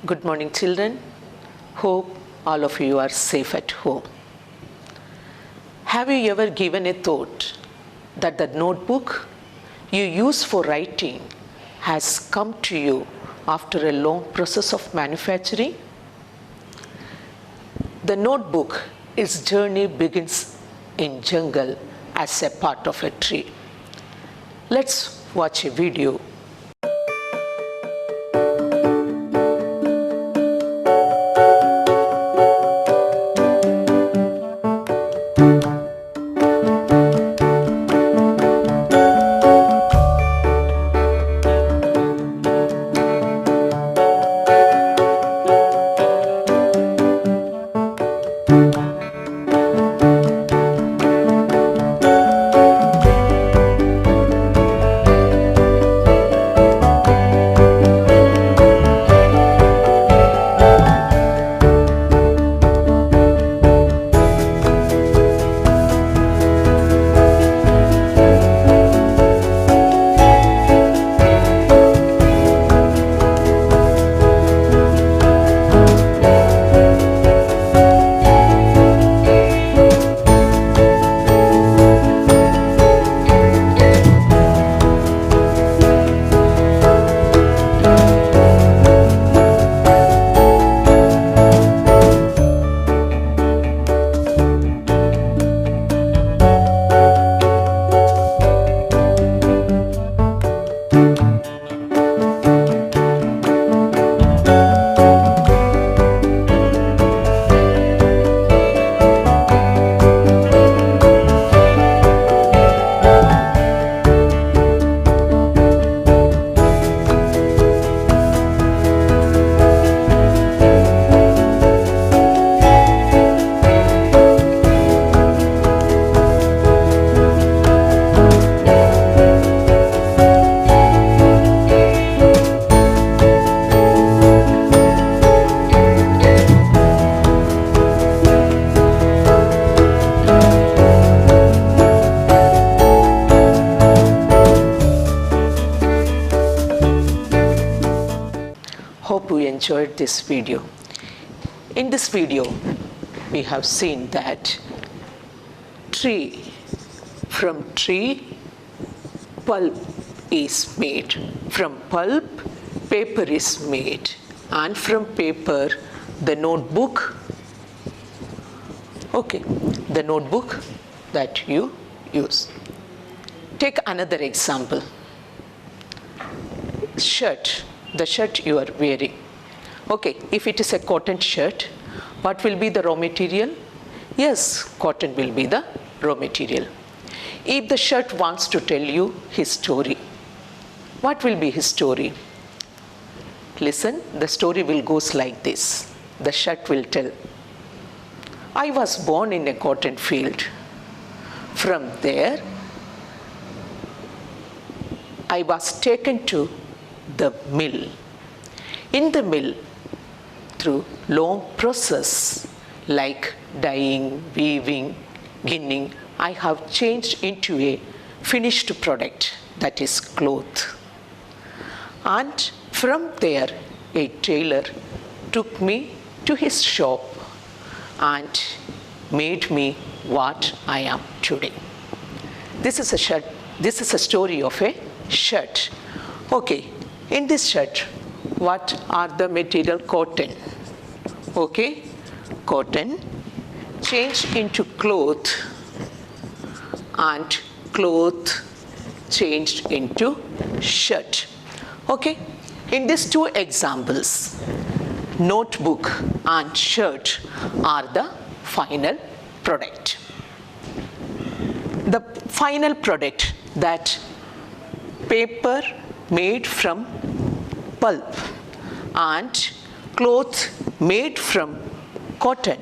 Good morning, children. Hope all of you are safe at home. Have you ever given a thought that the notebook you use for writing has come to you after a long process of manufacturing? The notebook, its journey begins in jungle as a part of a tree. Let's watch a video. Hope you enjoyed this video. In this video, we have seen that from tree, pulp is made. From pulp, paper is made. And from paper, the notebook, the notebook that you use. Take another example. Shirt. The shirt you are wearing. If it is a cotton shirt, what will be the raw material? Yes, cotton will be the raw material. If the shirt wants to tell you his story, what will be his story? Listen, the story will go like this. The shirt will tell, I was born in a cotton field. From there, I was taken to the mill. In the mill, through long process like dyeing, weaving, ginning, I have changed into a finished product, that is cloth. And from there, a tailor took me to his shop and made me what I am today. This is a shirt. This is a story of a shirt. In this shirt, what are the material? Cotton. Cotton changed into cloth and cloth changed into shirt. In these two examples, notebook and shirt are the final product. The final product, that paper made from pulp and cloth made from cotton,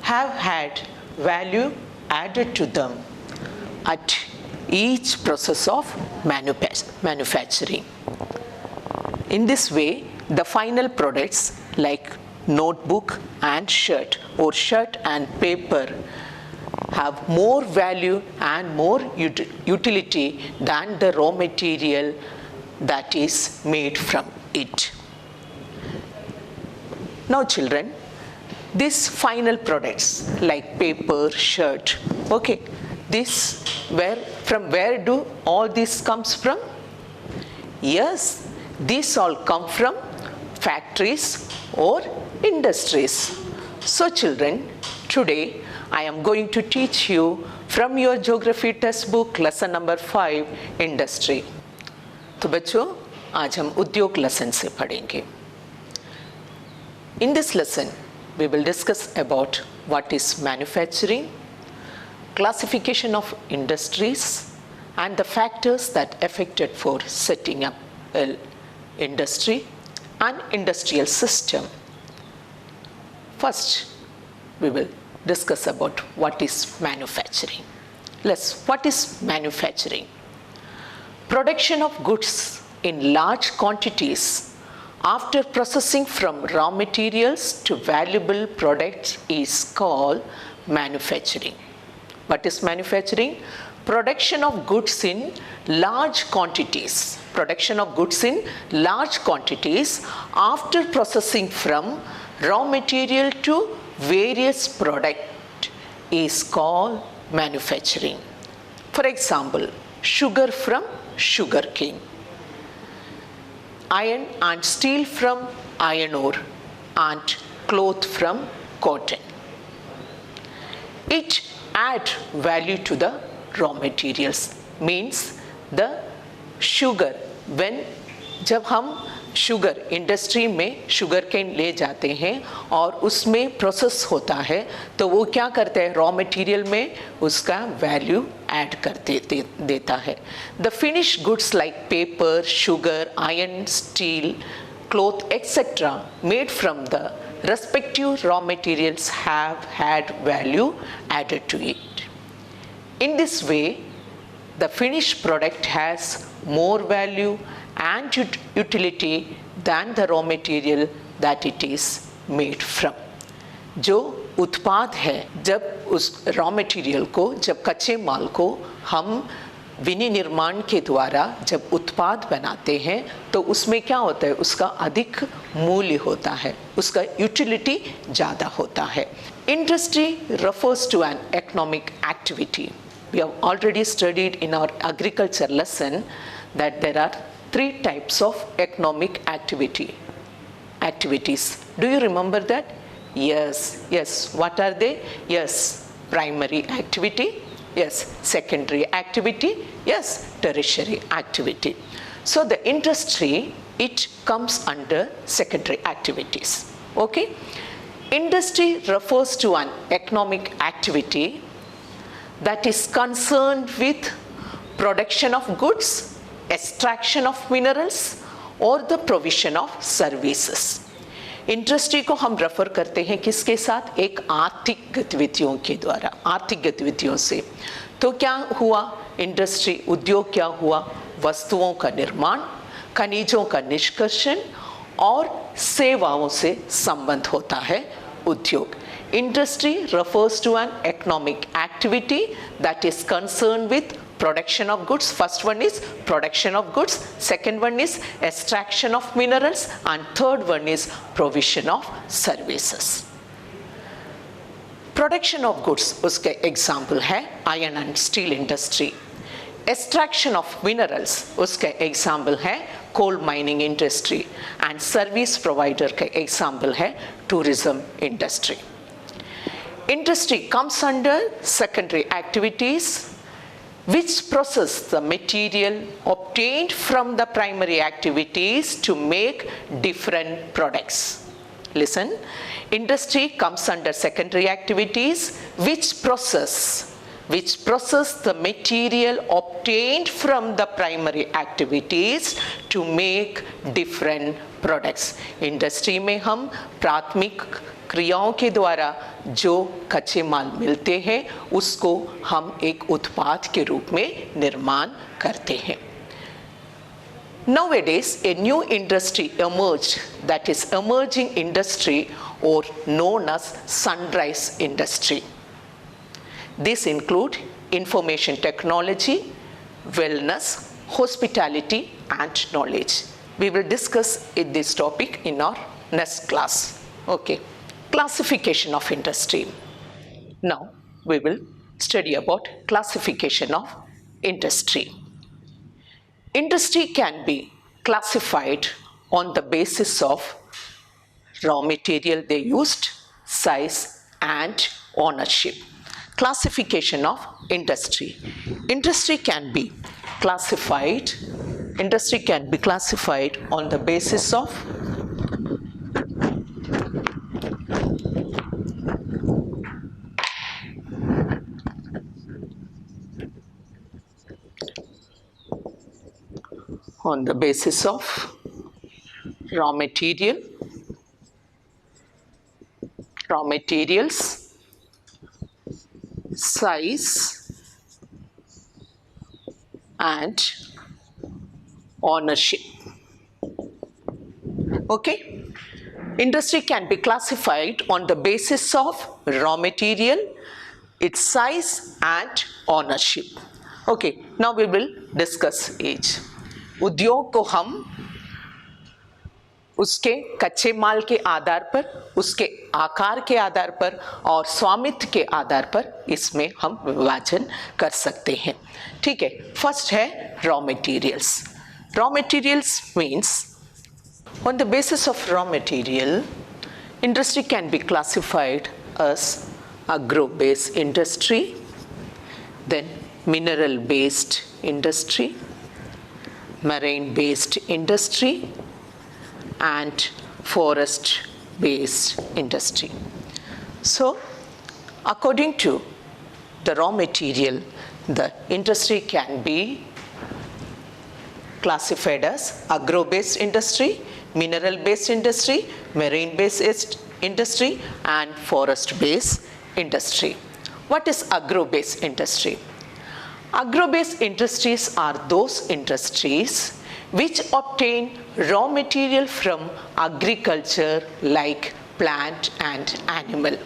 have had value added to them at each process of manufacturing. In this way, the final products like notebook and shirt, or shirt and paper, have more value and more utility than the raw material that is made from it. Now children, these final products like paper, shirt, okay, this from where do all this comes from? Yes, these all come from factories or industries. So children, today I am going to teach you from your geography textbook lesson number 5, industry. तो बच्चों, आज हम उद्योग lesson से पढ़ेंगे. In this lesson, we will discuss about what is manufacturing, classification of industries, and the factors that affected for setting up an industry and industrial system. First, we will discuss about what is manufacturing. What is manufacturing? Production of goods in large quantities after processing from raw materials to valuable products is called manufacturing. What is manufacturing? Production of goods in large quantities. Production of goods in large quantities after processing from raw material to various products is called manufacturing. For example, sugar from sugarcane, iron and steel from iron ore, and cloth from cotton. It adds value to the raw materials. Means the sugar, when जब हम sugar industry में sugar cane ले जाते हैं और उसमें process होता है तो वो क्या करते हैं, रॉ मटेरियल में उसका वैल्यू ऐड कर देता है. The finish goods like paper, sugar, iron, steel, cloth etcetera made from the respective raw materials have had value added to it. In this way, the finished product has more value and utility than the raw material that it is made from. जो उत्पाद है, जब उस raw material को, जब कच्चे माल को हम विनिर्माण के द्वारा जब उत्पाद बनाते हैं तो उसमें क्या होता है, उसका अधिक मूल्य होता है, उसका यूटिलिटी ज़्यादा होता है. Industry refers to an economic activity. We have already studied in our agriculture lesson that there are 3 types of economic activities. Do you remember that? Yes. What are they? Yes, primary activity. Yes, secondary activity. Yes, tertiary activity. So the industry, it comes under secondary activities. Okay? Industry refers to an economic activity that is concerned with production of goods, extraction of minerals, or the provision of services. Industry को हम refer करते हैं किसके साथ, एक आर्थिक गतिविधियों के द्वारा, आर्थिक गतिविधियों से. तो क्या हुआ, इंडस्ट्री उद्योग क्या हुआ, वस्तुओं का निर्माण, खनिजों का निष्कर्षण और सेवाओं से संबंध होता है उद्योग. Industry refers to an economic activity that is concerned with production of goods. First one is production of goods, second one is extraction of minerals, and third one is provision of services. Production of goods उसके example है iron and steel industry. Extraction of minerals उसके example है coal mining industry, and service provider के example है tourism industry. Industry comes under secondary activities which process the material obtained from the primary activities to make different products. Listen, industry comes under secondary activities which process the material obtained from the primary activities to make different products. Industry में हम प्राथमिक क्रियाओं के द्वारा जो कच्चे माल मिलते हैं उसको हम एक उत्पाद के रूप में निर्माण करते हैं. Nowadays, a new industry emerged, that is emerging industry or known as sunrise industry. These include information technology, wellness, hospitality, and knowledge. We will discuss this topic in our next class. Okay, classification of industry. Now we will study about classification of industry. Industry can be classified on the basis of raw material they used, size and ownership. Classification of industry. Industry can be classified on the basis of raw materials, size and ownership. Okay, industry can be classified on the basis of raw material, its size and ownership. Okay, now we will discuss each. उद्योग को हम उसके कच्चे माल के आधार पर, उसके आकार के आधार पर और स्वामित्व के आधार पर इसमें हम विभाजन कर सकते हैं. ठीक है, फर्स्ट है raw materials. Raw materials means on the basis of raw material, industry can be classified as agro-based industry, then mineral-based industry, marine-based industry and forest-based industry. So, according to the raw material, the industry can be classified as agro-based industry, mineral-based industry, marine-based industry and forest-based industry. What is agro-based industry? Agro-based industries are those industries which obtain raw material from agriculture like plant and animal.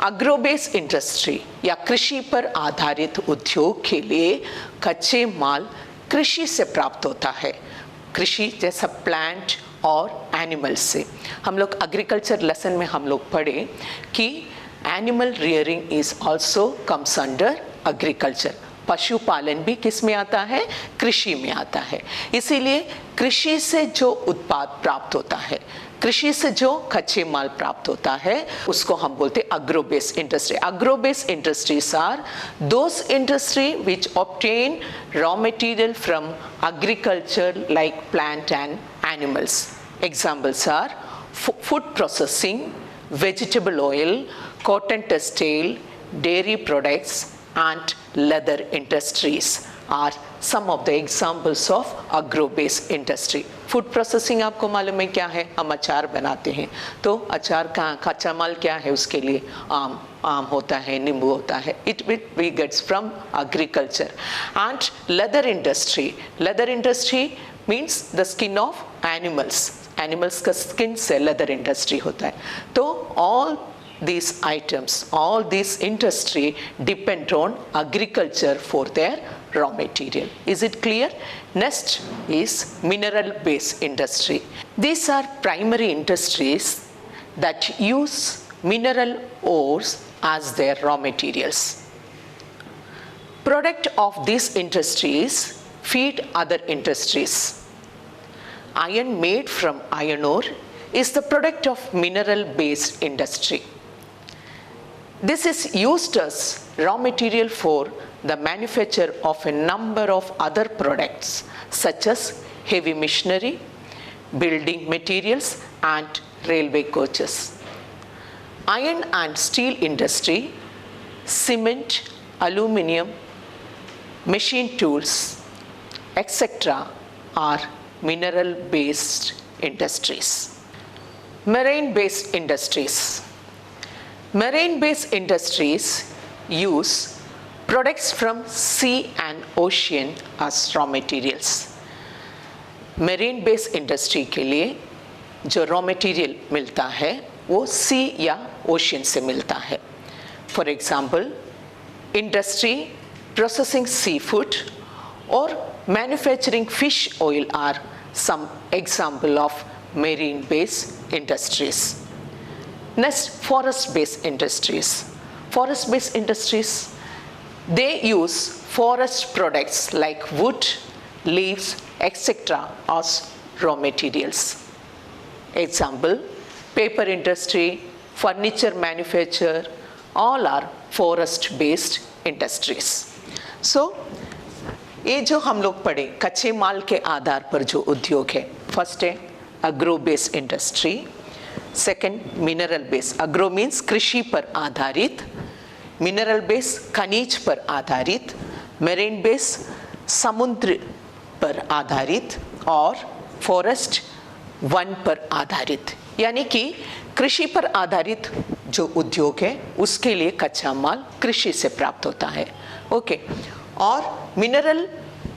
agro-based industry या कृषि पर आधारित उद्योग के लिए कच्चे माल कृषि से प्राप्त होता है. कृषि जैसा प्लांट और एनिमल से. हम लोग एग्रीकल्चर लेसन में हम लोग पढ़े कि animal rearing is also comes under agriculture. पशुपालन भी किस में आता है? कृषि में आता है. इसीलिए कृषि से जो उत्पाद प्राप्त होता है, कृषि से जो कच्चे माल प्राप्त होता है, उसको हम बोलते हैं agro based industry. Agro based industries are those industry which obtain raw material from agriculture like plant and animals. Examples are food processing, vegetable oil, cotton textile, dairy products and leather industries are some of the examples of agro-based industry. Food processing आपको मालूम है क्या है? हम अचार बनाते हैं, तो अचार का कच्चा माल क्या है? उसके लिए आम होता है, नींबू होता है. It we gets from agriculture. And leather industry means the skin of animals का स्किन से लेदर इंडस्ट्री होता है. तो all these items, all these industry depend on agriculture for their raw material. Is it clear? Next is mineral based industry. These are primary industries that use mineral ores as their raw materials. Product of these industries feed other industries. Iron made from iron ore is the product of mineral based industry. This is used as raw material for the manufacture of a number of other products such as heavy machinery, building materials and railway coaches. Iron and steel industry, cement, aluminium, machine tools, etc. are mineral based industries. Marine based industries. Marine-based industries use products from sea and ocean as raw materials. Marine-based industry के लिए जो raw material मिलता है वो sea या ocean से मिलता है. For example, industry processing seafood or manufacturing fish oil are some example of marine-based industries. Next, forest-based industries. Forest-based industries, they use forest products like wood, leaves, etc. as raw materials. Example, paper industry, furniture manufacture, all are forest-based industries. So, ये जो हम लोग पढ़े कच्चे माल के आधार पर जो उद्योग है, फर्स्ट है agro based industry, second mineral based, agro means कृषि पर आधारित, मिनरल बेस्ड खनिज पर आधारित, मेरीन बेस्ड समुद्र पर आधारित, और फॉरेस्ट वन पर आधारित। यानी कि कृषि पर आधारित जो उद्योग है उसके लिए कच्चा माल कृषि से प्राप्त होता है, ओके। और मिनरल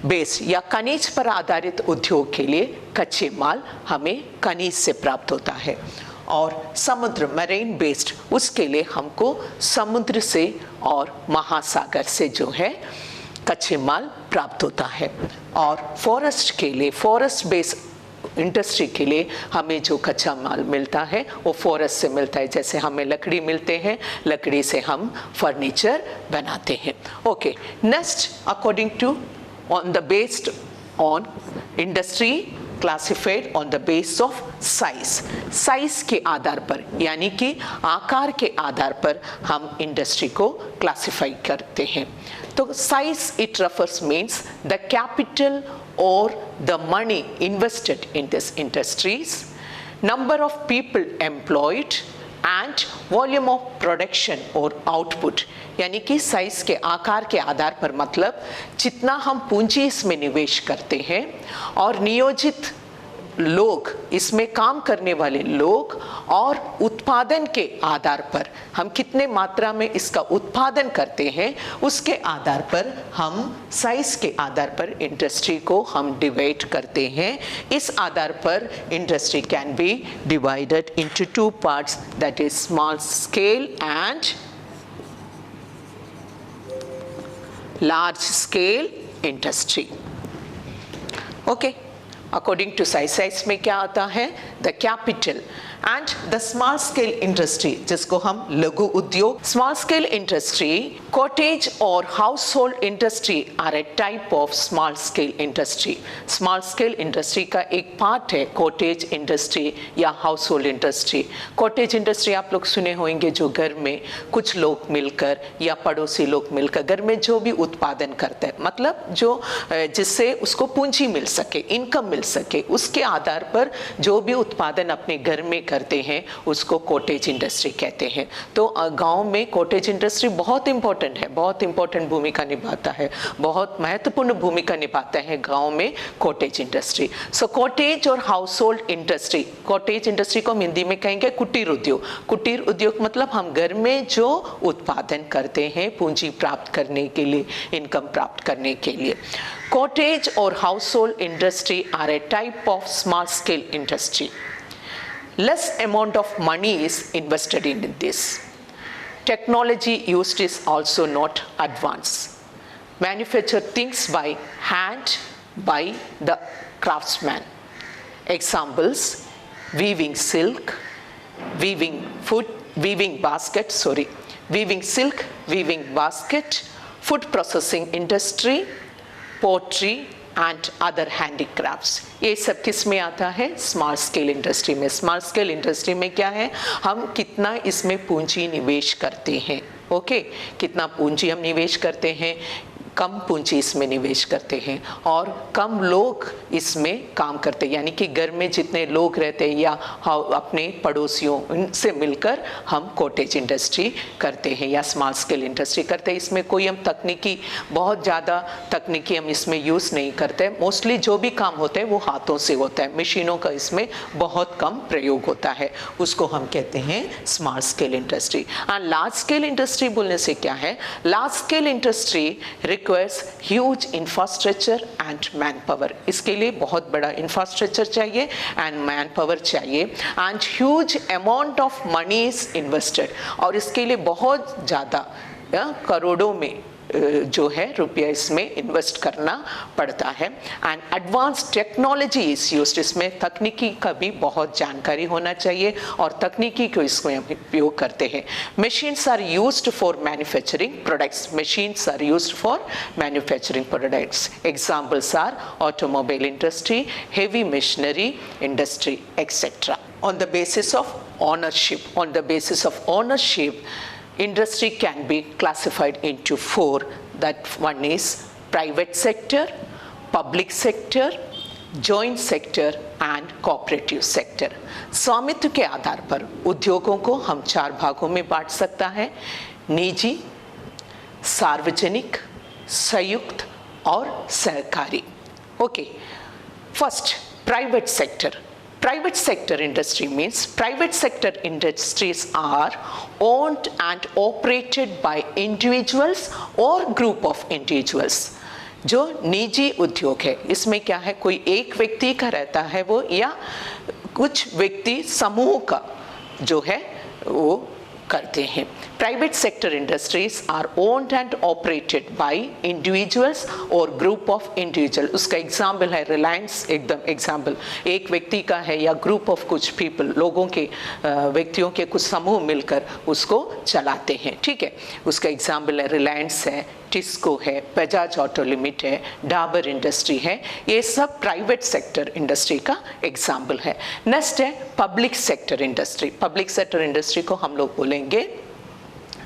बेस या खनिज पर आधारित उद्योग के लिए कच्चे माल हमें खनिज से प्राप्त होता है, और समुद्र मरीन बेस्ड उसके लिए हमको समुद्र से और महासागर से जो है कच्चे माल प्राप्त होता है। और फॉरेस्ट के लिए, फॉरेस्ट बेस्ड इंडस्ट्री के लिए हमें जो कच्चा माल मिलता है वो फॉरेस्ट से मिलता है। जैसे हमें लकड़ी मिलते हैं, लकड़ी से हम फर्नीचर बनाते हैं, okay. Next, according to on the based on industry classified on the base of size, size के आधार पर यानी कि आकार के आधार पर हम इंडस्ट्री को क्लासिफाई करते हैं। तो size it refers means the capital or the money invested in these industries, number of people employed and volume of production or output। यानी कि साइज के आकार के आधार पर मतलब जितना हम पूंजी इसमें निवेश करते हैं और नियोजित लोग, इसमें काम करने वाले लोग, और उत्पादन के आधार पर हम कितने मात्रा में इसका उत्पादन करते हैं उसके आधार पर हम साइज के आधार पर इंडस्ट्री को हम डिवाइड करते हैं। इस आधार पर industry can be divided into two parts, that is small scale and large scale industry, okay. According to size, size में क्या आता है, the capital and the small scale industry जिसको हम लघु उद्योग, स्मॉल स्केल इंडस्ट्री, कॉटेज और household industry are a type of small scale industry. Small scale industry का एक पार्ट है कॉटेज इंडस्ट्री या household industry. Cottage industry आप लोग सुने होंगे, जो घर में कुछ लोग मिलकर या पड़ोसी लोग मिलकर घर में जो भी उत्पादन करते हैं, मतलब जो जिससे उसको पूंजी मिल सके, इनकम मिल सके, उसके आधार पर जो भी उत्पादन अपने घर में करते हैं उसको कॉटेज इंडस्ट्री कहते हैं। तो गांव में कॉटेज इंडस्ट्री बहुत इंपॉर्टेंट है, बहुत इंपॉर्टेंट भूमिका निभाता है, बहुत महत्वपूर्ण भूमिका निभाता है गांव में कॉटेज इंडस्ट्री। सो कॉटेज और household industry, cottage industry को हम हिंदी में कहेंगे कुटीर उद्योग। कुटीर उद्योग मतलब हम घर में जो उत्पादन करते हैं पूंजी प्राप्त करने के लिए, इनकम प्राप्त करने के लिए। कॉटेज और household industry are a type of small scale industry. Less amount of money is invested in this. Technology used is also not advanced. Manufacture things by hand by the craftsman. Examples: weaving silk, weaving silk, weaving basket, food processing industry, pottery and other handicrafts. ये सब किस में आता है, small scale industry में। Small scale industry में क्या है, हम कितना इसमें पूंजी निवेश करते हैं, ओके, कितना पूंजी हम निवेश करते हैं, कम पूंजी इसमें निवेश करते हैं और कम लोग इसमें काम करते हैं, यानी कि घर में जितने लोग रहते हैं या अपने पड़ोसियों उनसे मिलकर हम कॉटेज इंडस्ट्री करते हैं या स्मॉल स्केल इंडस्ट्री करते हैं। इसमें कोई हम तकनीकी, बहुत ज़्यादा तकनीकी हम इसमें यूज़ नहीं करते। मोस्टली जो भी काम होता है वो हाथों से होता है, मशीनों का इसमें बहुत कम प्रयोग होता है, उसको हम कहते हैं small scale industry. And large scale industry बोलने से क्या है, large scale industry requires huge infrastructure and manpower। इसके लिए बहुत बड़ा इंफ्रास्ट्रक्चर चाहिए एंड मैन पावर चाहिए and huge amount of money is invested, और इसके लिए बहुत ज़्यादा करोड़ों में जो है रुपया इसमें इन्वेस्ट करना पड़ता है। And advance technology is used, इसमें तकनीकी का भी बहुत जानकारी होना चाहिए और तकनीकी को इसमें उपयोग करते हैं। Machines are used for manufacturing products, machines are used for manufacturing products. Examples are automobile industry, heavy machinery industry etcetera. On the basis of ownership, industry can be classified into four. That one is private sector, public sector, joint sector and cooperative sector. स्वामित्व के आधार पर उद्योगों को हम चार भागों में बांट सकता है: निजी, सार्वजनिक, संयुक्त और सहकारी। Okay, first private sector. Private sector industry means private sector industries are owned and operated by individuals or group of individuals. जो निजी उद्योग है इसमें क्या है, कोई एक व्यक्ति का रहता है वो, या कुछ व्यक्ति समूह का जो है वो करते हैं। Private sector industries are owned and operated by individuals और ग्रुप ऑफ इंडिविजुअल। उसका एग्जाम्पल है रिलायंस, एकदम एग्जाम्पल एक व्यक्ति का है या ग्रुप ऑफ कुछ पीपल, लोगों के व्यक्तियों के कुछ समूह मिलकर उसको चलाते हैं, ठीक है। उसका एग्जाम्पल है रिलायंस है, टिस्को है, बजाज ऑटो लिमिट है, डाबर इंडस्ट्री है, ये सब प्राइवेट सेक्टर इंडस्ट्री का एग्जाम्पल है। नेक्स्ट है public sector industry. Public sector industry को हम लोग बोलेंगे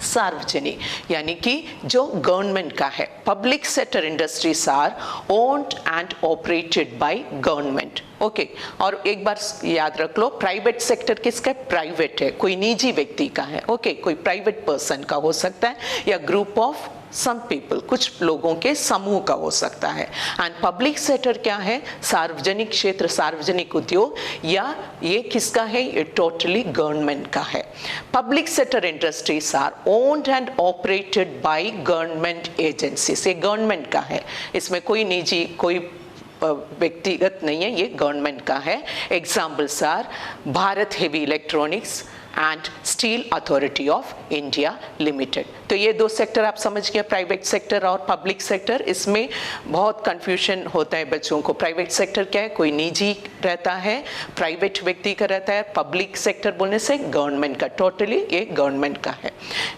सार्वजनिक, यानी कि जो गवर्नमेंट का है। Public sector industries are owned and operated by government. Okay, और एक बार याद रख लो, प्राइवेट सेक्टर किसका है? प्राइवेट है, कोई निजी व्यक्ति का है। ओके, कोई प्राइवेट पर्सन का हो सकता है या ग्रुप ऑफ सम पीपल, कुछ लोगों के समूह का हो सकता है। एंड पब्लिक सेक्टर क्या है? सार्वजनिक क्षेत्र, सार्वजनिक उद्योग, या ये किसका है? ये टोटली गवर्नमेंट का है। Public sector industries are owned and operated by government agencies. ये गवर्नमेंट का है, इसमें कोई निजी, कोई व्यक्तिगत नहीं है, ये गवर्नमेंट का है। Examples are Bharat heavy electronics and steel authority of India limited. तो ये दो सेक्टर आप समझ गए, प्राइवेट सेक्टर और पब्लिक सेक्टर। इसमें बहुत कंफ्यूजन होता है बच्चों को। प्राइवेट सेक्टर क्या है? कोई निजी रहता है, प्राइवेट व्यक्ति का रहता है। पब्लिक सेक्टर बोलने से गवर्नमेंट का, टोटली ये गवर्नमेंट का है।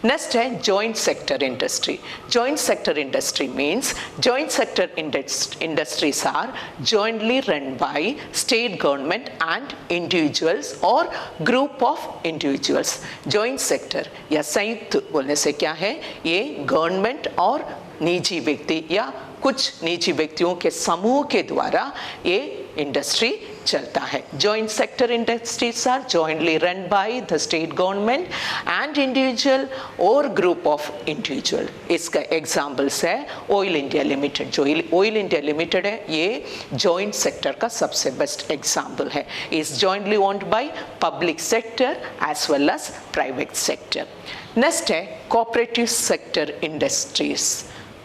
नेक्स्ट है joint sector industry. Joint sector industry means joint sector industries are jointly run by state government and individuals और group of individuals. Joint sector या संयुक्त बोलने से क्या है? ये गवर्नमेंट और निजी व्यक्ति या कुछ निजी व्यक्तियों के समूह के द्वारा ये इंडस्ट्री चलता है। Joint sector industries are jointly run by the state government and individual और ग्रुप ऑफ इंडिविजुअल। इसका एग्जाम्पल्स है ऑयल इंडिया लिमिटेड। जो ऑयल इंडिया लिमिटेड है ये जॉइंट सेक्टर का सबसे बेस्ट एग्जाम्पल है। Is jointly owned by public sector as well as private sector. Next है कोऑपरेटिव सेक्टर इंडस्ट्रीज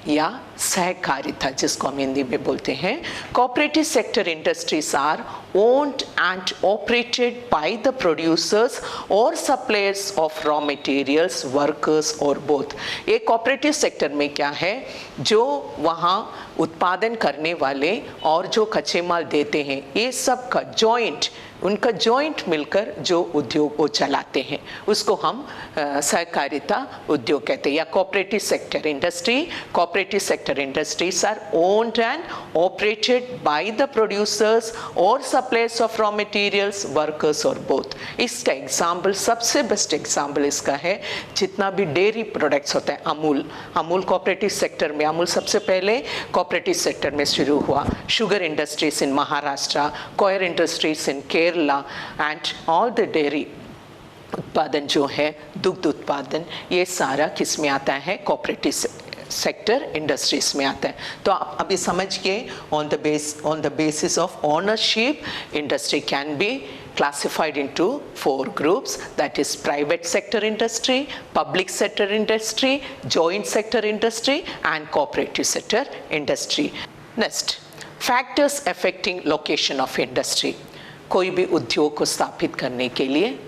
या सहकारिता, जिसको हम हिंदी में बोलते हैं। Cooperative sector industries are owned and operated by the producers और suppliers of raw materials, workers और बोथ। ये कोऑपरेटिव सेक्टर में क्या है? जो वहाँ उत्पादन करने वाले और जो कच्चे माल देते हैं, ये सब का जॉइंट, उनका जॉइंट मिलकर जो उद्योग वो चलाते हैं, उसको हम सहकारिता उद्योग कहते हैं या cooperative sector industry. Cooperative sector industries are owned and operated by the producers और suppliers of raw materials, workers और बोथ। इसका एग्जाम्पल, सबसे बेस्ट एग्जाम्पल इसका है जितना भी डेयरी प्रोडक्ट्स होता है, अमूल। अमूल कोऑपरेटिव सेक्टर में, अमूल सबसे पहले कोऑपरेटिव सेक्टर में शुरू हुआ। Sugar industries in Maharashtra, coir industries in Kerala and all the dairy उत्पादन जो है, दुग्ध उत्पादन, ये सारा किस में आता है? कोऑपरेटिव सेक्टर इंडस्ट्रीज में आता है। तो आप अभी समझ गए, on the basis of ownership industry can B classified into 4 groups, that is private sector industry, public sector industry, joint sector industry and cooperative sector industry. Next, factors affecting location of industry. कोई भी उद्योग को स्थापित करने के लिए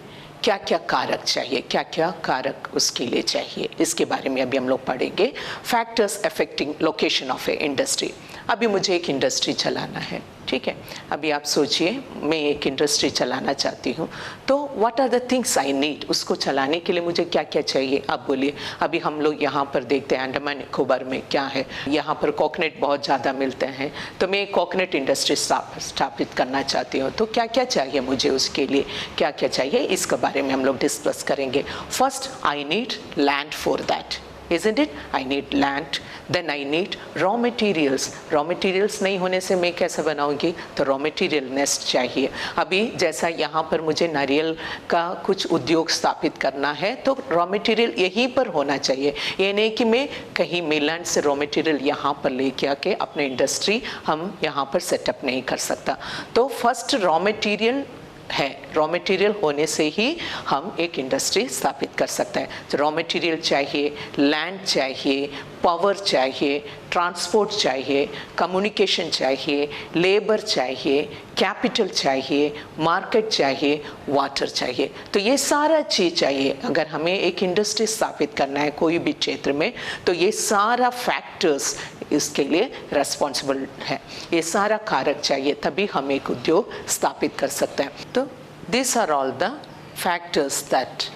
क्या क्या कारक चाहिए, क्या क्या कारक उसके लिए चाहिए, इसके बारे में अभी हम लोग पढ़ेंगे। Factors affecting location of A industry. अभी मुझे एक इंडस्ट्री चलाना है, ठीक है। अभी आप सोचिए मैं एक इंडस्ट्री चलाना चाहती हूँ, तो what are the things I need, उसको चलाने के लिए मुझे क्या क्या चाहिए आप बोलिए। अभी हम लोग यहाँ पर देखते हैं अंडमान निकोबार में क्या है, यहाँ पर कोकोनट बहुत ज़्यादा मिलते हैं, तो मैं एक कोकोनट इंडस्ट्री स्थापित करना चाहती हूँ, तो क्या क्या चाहिए मुझे, उसके लिए क्या क्या चाहिए, इसके बारे में हम लोग डिस्कस करेंगे। First I need land for that, isn't it? I need land, then I need raw materials. Raw materials नहीं होने से मैं कैसे बनाऊंगी, तो raw material nest चाहिए। अभी जैसा यहाँ पर मुझे नारियल का कुछ उद्योग स्थापित करना है, तो raw material यहीं पर होना चाहिए। ये नहीं कि मैं कहीं मेलैंड से raw material यहाँ पर लेके आके अपने इंडस्ट्री हम यहाँ पर सेटअप नहीं कर सकता। तो फर्स्ट रॉ मटेरियल है, रॉ मटेरियल होने से ही हम एक इंडस्ट्री स्थापित कर सकते हैं। तो रॉ मटेरियल चाहिए, लैंड चाहिए, पावर चाहिए, ट्रांसपोर्ट चाहिए, कम्युनिकेशन चाहिए, लेबर चाहिए, कैपिटल चाहिए, मार्केट चाहिए, वाटर चाहिए। तो ये सारा चीज़ चाहिए। अगर हमें एक इंडस्ट्री स्थापित करना है कोई भी क्षेत्र में, तो ये सारा फैक्टर्स इसके लिए रेस्पॉन्सिबल है, ये सारा कारक चाहिए, तभी हम एक उद्योग स्थापित कर सकते हैं। तो this are all the factors that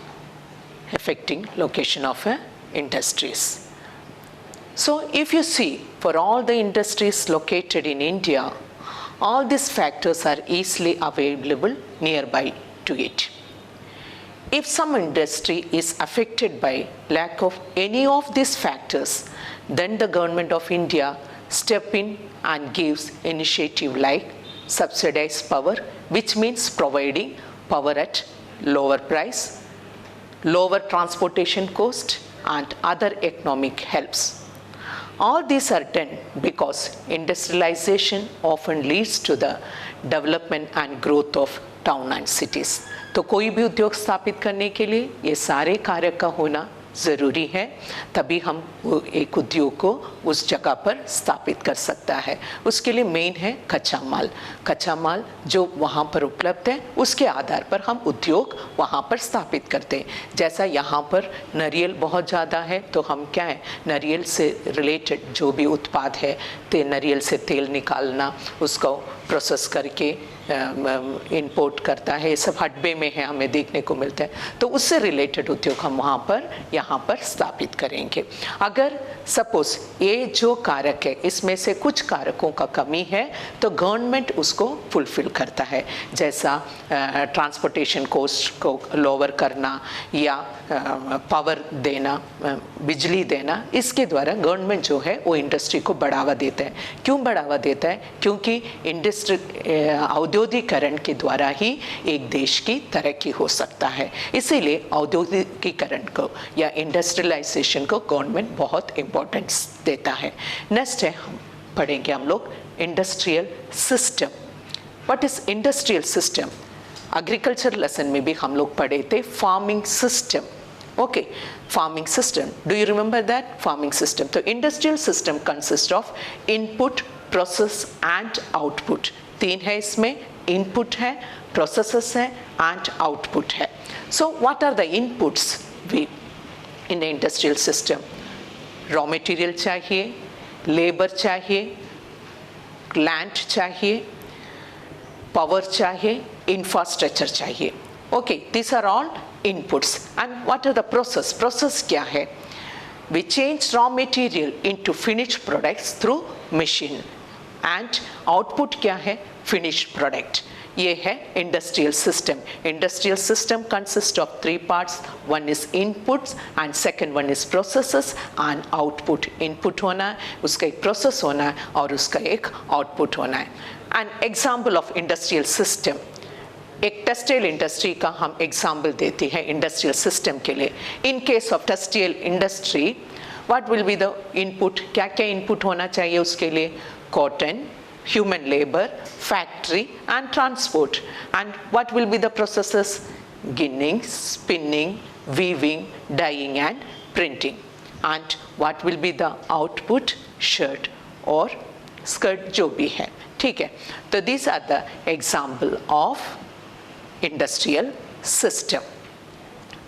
affecting location of a industries. So if you see, for all the industries located in India, all these factors are easily available nearby to it. If some industry is affected by lack of any of these factors, then the government of India step in and gives initiative like subsidized power, which means providing power at lower price, lower transportation cost, and other economic helps. All these are done because industrialization often leads to the development and growth of town and cities. तो कोई भी उद्योग स्थापित करने के लिए ये सारे कारक का होना ज़रूरी है, तभी हम एक उद्योग को उस जगह पर स्थापित कर सकता है। उसके लिए मेन है कच्चा माल। कच्चा माल जो वहाँ पर उपलब्ध है, उसके आधार पर हम उद्योग वहाँ पर स्थापित करते हैं। जैसा यहाँ पर नारियल बहुत ज़्यादा है, तो हम क्या है, नारियल से रिलेटेड जो भी उत्पाद है, नारियल से तेल निकालना, उसको प्रोसेस करके इंपोर्ट करता है, ये सब हडबे में है, हमें देखने को मिलता है। तो उससे रिलेटेड उद्योग हम वहाँ पर यहाँ पर स्थापित करेंगे। अगर सपोज ये जो कारक है, इसमें से कुछ कारकों का कमी है, तो गवर्नमेंट उसको फुलफिल करता है। जैसा ट्रांसपोर्टेशन कोस्ट को लोअर करना या पावर देना, बिजली देना, इसके द्वारा गवर्नमेंट जो है वो इंडस्ट्री को बढ़ावा देता है। क्यों बढ़ावा देता है? क्योंकि इंडस्ट्री औद्योगिकरण के द्वारा ही एक देश की तरक्की हो सकता है। इसीलिए औद्योगिकीकरण को या इंडस्ट्रियलाइजेशन को गवर्नमेंट बहुत इम्पोर्टेंस देता है। नेक्स्ट है, हम पढ़ेंगे हम लोग industrial system. What is industrial system? Agriculture lesson में भी हम लोग पढ़े थे farming system. Okay, farming system, do you remember that? Farming system. तो industrial system consist of input, process and output. तीन है इसमें, इनपुट है, प्रोसेसेस है एंड आउटपुट है। So what are the inputs we in the industrial system? Raw material चाहिए, labour चाहिए, land चाहिए, पावर चाहिए, इंफ्रास्ट्रक्चर चाहिए। Okay, this are all inputs. And what are the process? Process क्या है? We change raw material into finished products through machine. And output क्या है? Finished product. ये है industrial system. Industrial system consist of three parts, one is inputs and second one is processes and output. Input होना है, उसका एक process होना है और उसका एक आउटपुट होना है। And example of industrial system, एक टेक्सटाइल इंडस्ट्री का हम एग्जाम्पल देते हैं इंडस्ट्रियल सिस्टम के लिए। In case of textile industry, what will be the input? क्या क्या इनपुट होना चाहिए उसके लिए? Cotton, human labor, factory and transport. And what will be the processes? Ginning, spinning, weaving, dyeing and printing. And what will be the output? Shirt or skirt जो भी है, ठीक है। तो these are the example of industrial system.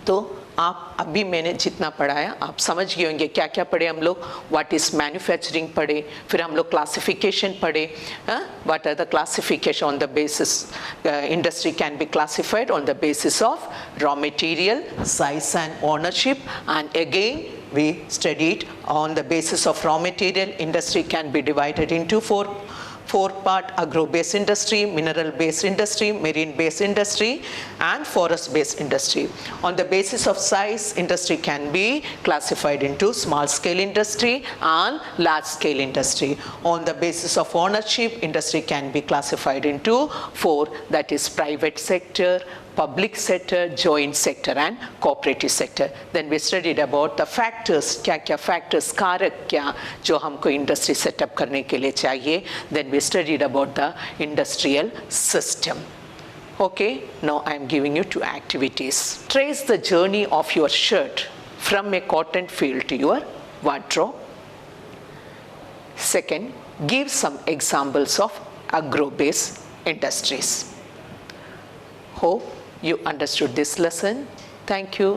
तो आप अभी मैंने जितना पढ़ाया आप समझ गए होंगे क्या क्या पढ़े हम लोग. व्हाट इज मैन्युफैक्चरिंग पढ़े, फिर हम लोग क्लासिफिकेशन पढ़े. What are the classification on the basis industry can be classified on the basis of raw material, size and ownership. And again we studied on the basis of raw material, industry can be divided into four part: agro-based industry, mineral-based industry, marine-based industry, and forest-based industry. On the basis of size, industry can be classified into small-scale industry and large-scale industry. On the basis of ownership, industry can be classified into four, that is private sector, public sector, joint sector and cooperative sector. Then we studied about the factors, क्या factors, कारक क्या जो हमको industry setup करने के लिए चाहिए. Then we studied about the industrial system. Okay, now I am giving you 2 activities. Trace the journey of your shirt from a cotton field to your wardrobe. Second, give some examples of agro-based industries. Hope you understood this lesson. Thank you.